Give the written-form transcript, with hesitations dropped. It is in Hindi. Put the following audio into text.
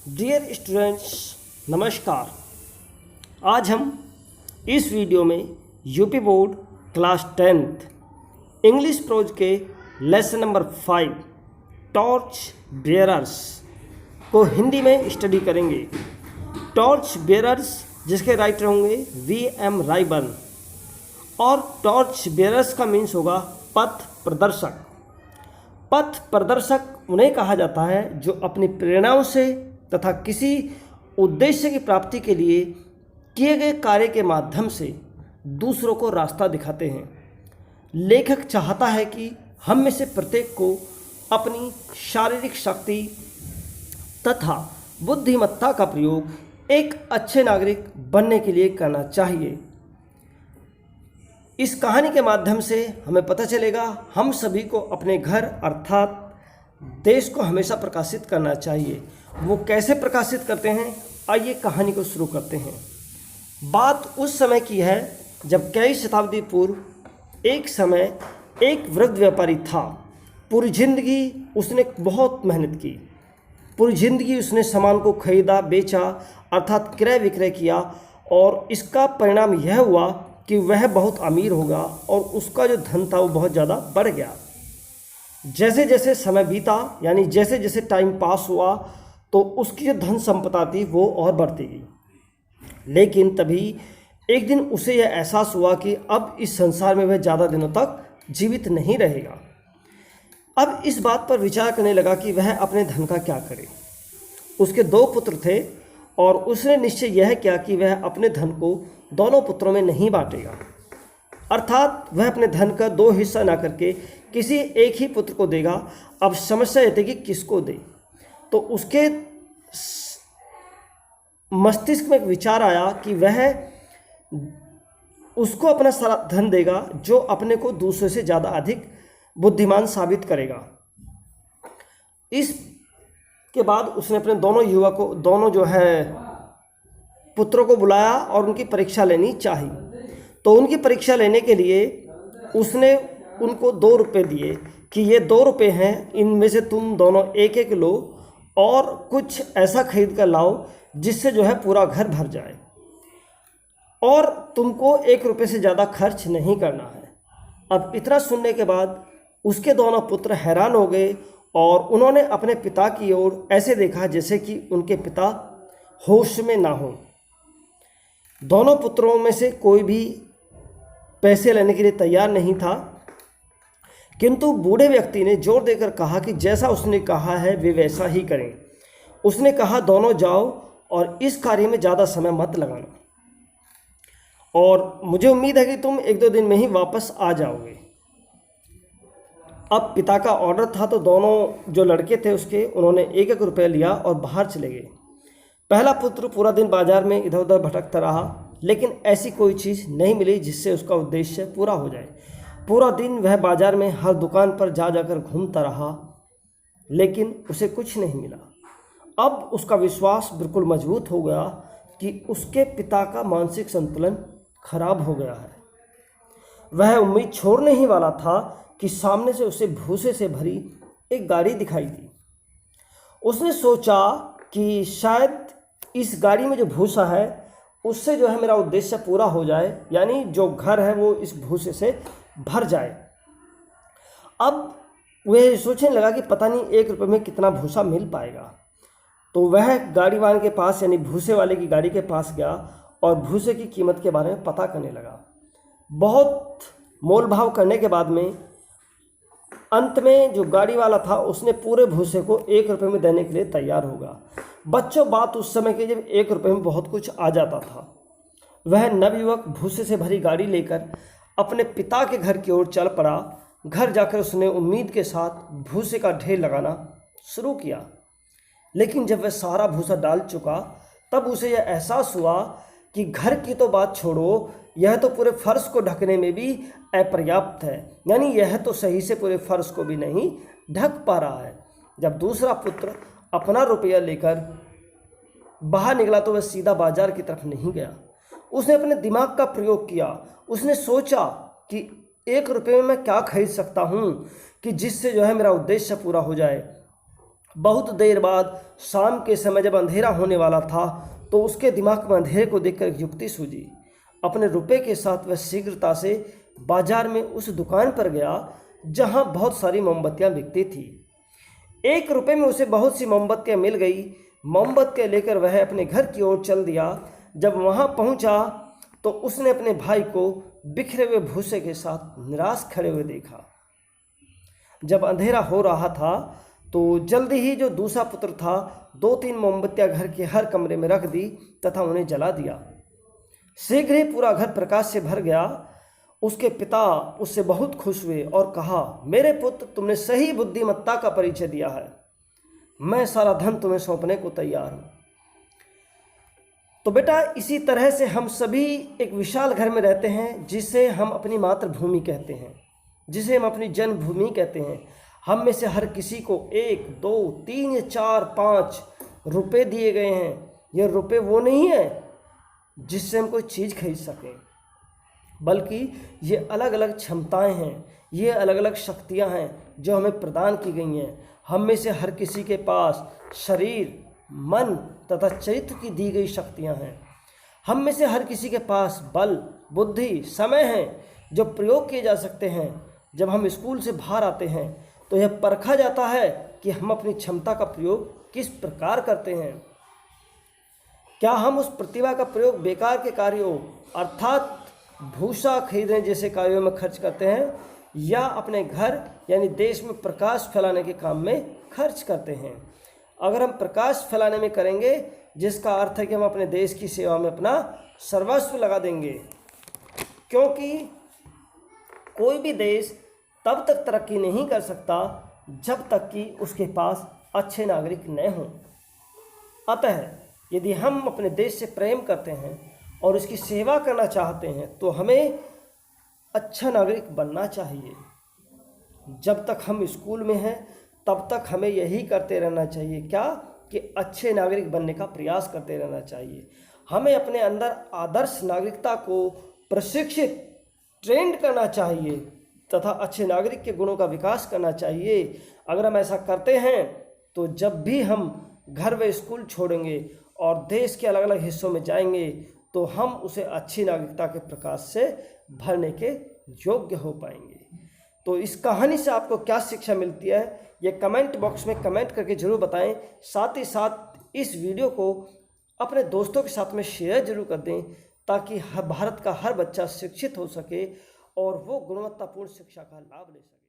डियर स्टूडेंट्स, नमस्कार। आज हम इस वीडियो में UP board class 10th English pros के लेसन नंबर 5 टॉर्च बेयरर्स को हिंदी में स्टडी करेंगे। टॉर्च बेयरर्स जिसके राइटर होंगे V.M. रायबर्न और टॉर्च बेयरर्स का मीन्स होगा पथ प्रदर्शक। पथ प्रदर्शक उन्हें कहा जाता है जो अपनी प्रेरणाओं से तथा किसी उद्देश्य की प्राप्ति के लिए किए गए कार्य के माध्यम से दूसरों को रास्ता दिखाते हैं। लेखक चाहता है कि हम में से प्रत्येक को अपनी शारीरिक शक्ति तथा बुद्धिमत्ता का प्रयोग एक अच्छे नागरिक बनने के लिए करना चाहिए। इस कहानी के माध्यम से हमें पता चलेगा हम सभी को अपने घर अर्थात देश को हमेशा प्रकाशित करना चाहिए। वो कैसे प्रकाशित करते हैं, आइए कहानी को शुरू करते हैं। बात उस समय की है जब कई शताब्दी पूर्व एक समय एक वृद्ध व्यापारी था। पूरी जिंदगी उसने बहुत मेहनत की। पूरी जिंदगी उसने सामान को खरीदा बेचा अर्थात क्रय विक्रय किया और इसका परिणाम यह हुआ कि वह बहुत अमीर होगा और उसका जो धन था वो बहुत ज़्यादा बढ़ गया। जैसे जैसे समय बीता यानी जैसे जैसे टाइम पास हुआ तो उसकी जो धन संपदा थी वो और बढ़ती गई। लेकिन तभी एक दिन उसे यह एहसास हुआ कि अब इस संसार में वह ज़्यादा दिनों तक जीवित नहीं रहेगा। अब इस बात पर विचार करने लगा कि वह अपने धन का क्या करे। उसके 2 पुत्र थे और उसने निश्चय यह किया कि वह अपने धन को दोनों पुत्रों में नहीं बांटेगा, अर्थात वह अपने धन का 2 हिस्सा ना करके किसी एक ही पुत्र को देगा। अब समस्या यह थी कि किसको दे। तो उसके मस्तिष्क में एक विचार आया कि वह उसको अपना सारा धन देगा जो अपने को दूसरे से ज़्यादा अधिक बुद्धिमान साबित करेगा। इसके बाद उसने अपने दोनों पुत्रों को बुलाया और उनकी परीक्षा लेनी चाहिए। तो उनकी परीक्षा लेने के लिए उसने उनको 2 रुपये दिए कि ये 2 रुपये हैं, इनमें से तुम दोनों एक एक लो और कुछ ऐसा खरीद कर लाओ जिससे पूरा घर भर जाए और तुमको 1 रुपये से ज़्यादा खर्च नहीं करना है। अब इतना सुनने के बाद उसके दोनों पुत्र हैरान हो गए और उन्होंने अपने पिता की ओर ऐसे देखा जैसे कि उनके पिता होश में ना हो। दोनों पुत्रों में से कोई भी पैसे लेने के लिए तैयार नहीं था, किंतु बूढ़े व्यक्ति ने जोर देकर कहा कि जैसा उसने कहा है वे वैसा ही करें। उसने कहा दोनों जाओ और इस कार्य में ज़्यादा समय मत लगाना और मुझे उम्मीद है कि तुम 1-2 दिन में ही वापस आ जाओगे। अब पिता का ऑर्डर था तो दोनों जो लड़के थे उन्होंने 1-1 रुपये लिया और बाहर चले गए। पहला पुत्र पूरा दिन बाजार में इधर उधर भटकता रहा, लेकिन ऐसी कोई चीज़ नहीं मिली जिससे उसका उद्देश्य पूरा हो जाए। पूरा दिन वह बाजार में हर दुकान पर जा जाकर घूमता रहा, लेकिन उसे कुछ नहीं मिला। अब उसका विश्वास बिल्कुल मजबूत हो गया कि उसके पिता का मानसिक संतुलन खराब हो गया है। वह उम्मीद छोड़ने ही वाला था कि सामने से उसे भूसे से भरी एक गाड़ी दिखाई दी। उसने सोचा कि शायद इस गाड़ी में जो भूसा है उससे मेरा उद्देश्य पूरा हो जाए, यानी जो घर है वो इस भूसे से भर जाए। अब वह सोचने लगा कि पता नहीं 1 रुपये में कितना भूसा मिल पाएगा। तो वह गाड़ी वाले के पास यानी भूसे वाले की गाड़ी के पास गया और भूसे की कीमत के बारे में पता करने लगा। बहुत मोल भाव करने के बाद में अंत में जो गाड़ी वाला था उसने पूरे भूसे को 1 रुपये में देने के लिए तैयार होगा। बच्चों, बात उस समय की जब 1 रुपये में बहुत कुछ आ जाता था। वह नवयुवक भूसे से भरी गाड़ी लेकर अपने पिता के घर की ओर चल पड़ा। घर जाकर उसने उम्मीद के साथ भूसे का ढेर लगाना शुरू किया, लेकिन जब वह सारा भूसा डाल चुका तब उसे यह एहसास हुआ कि घर की तो बात छोड़ो, यह तो पूरे फर्श को ढकने में भी अपर्याप्त है, यानी यह तो सही से पूरे फर्श को भी नहीं ढक पा रहा है। जब दूसरा पुत्र अपना रुपया लेकर बाहर निकला तो वह सीधा बाजार की तरफ नहीं गया। उसने अपने दिमाग का प्रयोग किया। उसने सोचा कि 1 रुपये में मैं क्या खरीद सकता हूँ कि जिससे मेरा उद्देश्य पूरा हो जाए। बहुत देर बाद शाम के समय जब अंधेरा होने वाला था तो उसके दिमाग में अंधेरे को देखकर एक युक्ति सूझी। अपने रुपए के साथ वह शीघ्रता से बाजार में उस दुकान पर गया जहां बहुत सारी मोमबत्तियां बिकती थी। 1 रुपये में उसे बहुत सी मोमबत्तियां मिल गई। मोमबत्तियां लेकर वह अपने घर की ओर चल दिया। जब वहां पहुंचा तो उसने अपने भाई को बिखरे हुए भूसे के साथ निराश खड़े हुए देखा। जब अंधेरा हो रहा था तो जल्दी ही जो दूसरा पुत्र था 2-3 मोमबत्तियां घर के हर कमरे में रख दी तथा उन्हें जला दिया। शीघ्र ही पूरा घर प्रकाश से भर गया। उसके पिता उससे बहुत खुश हुए और कहा, मेरे पुत्र, तुमने सही बुद्धिमत्ता का परिचय दिया है। मैं सारा धन तुम्हें सौंपने को तैयार हूँ। तो बेटा, इसी तरह से हम सभी एक विशाल घर में रहते हैं जिसे हम अपनी मातृभूमि कहते हैं, जिसे हम अपनी जन्मभूमि कहते हैं। हम में से हर किसी को 1, 2, 3 या 4, 5 रुपये दिए गए हैं। ये रुपये वो नहीं है जिससे हम कोई चीज़ खरीद सकें, बल्कि ये अलग अलग क्षमताएं हैं, ये अलग अलग शक्तियां हैं जो हमें प्रदान की गई हैं। हम में से हर किसी के पास शरीर, मन तथा चरित्र की दी गई शक्तियां हैं। हम में से हर किसी के पास बल, बुद्धि, समय हैं जो प्रयोग किए जा सकते हैं। जब हम स्कूल से बाहर आते हैं तो यह परखा जाता है कि हम अपनी क्षमता का प्रयोग किस प्रकार करते हैं। क्या हम उस प्रतिभा का प्रयोग बेकार के कार्यों अर्थात भूसा खरीदने जैसे कार्यों में खर्च करते हैं, या अपने घर यानी देश में प्रकाश फैलाने के काम में खर्च करते हैं? अगर हम प्रकाश फैलाने में करेंगे, जिसका अर्थ है कि हम अपने देश की सेवा में अपना सर्वस्व लगा देंगे, क्योंकि कोई भी देश तब तक तरक्की नहीं कर सकता जब तक कि उसके पास अच्छे नागरिक न हों। अतः यदि हम अपने देश से प्रेम करते हैं और इसकी सेवा करना चाहते हैं तो हमें अच्छा नागरिक बनना चाहिए। जब तक हम स्कूल में हैं तब तक हमें यही करते रहना चाहिए, क्या कि अच्छे नागरिक बनने का प्रयास करते रहना चाहिए। हमें अपने अंदर आदर्श नागरिकता को प्रशिक्षित, ट्रेंड करना चाहिए तथा अच्छे नागरिक के गुणों का विकास करना चाहिए। अगर हम ऐसा करते हैं तो जब भी हम घर व स्कूल छोड़ेंगे और देश के अलग अलग हिस्सों में जाएंगे तो हम उसे अच्छी नागरिकता के प्रकाश से भरने के योग्य हो पाएंगे। तो इस कहानी से आपको क्या शिक्षा मिलती है, ये कमेंट बॉक्स में कमेंट करके ज़रूर बताएं। साथ ही साथ इस वीडियो को अपने दोस्तों के साथ में शेयर जरूर कर दें ताकि भारत का हर बच्चा शिक्षित हो सके और वो गुणवत्तापूर्ण शिक्षा का लाभ ले सके।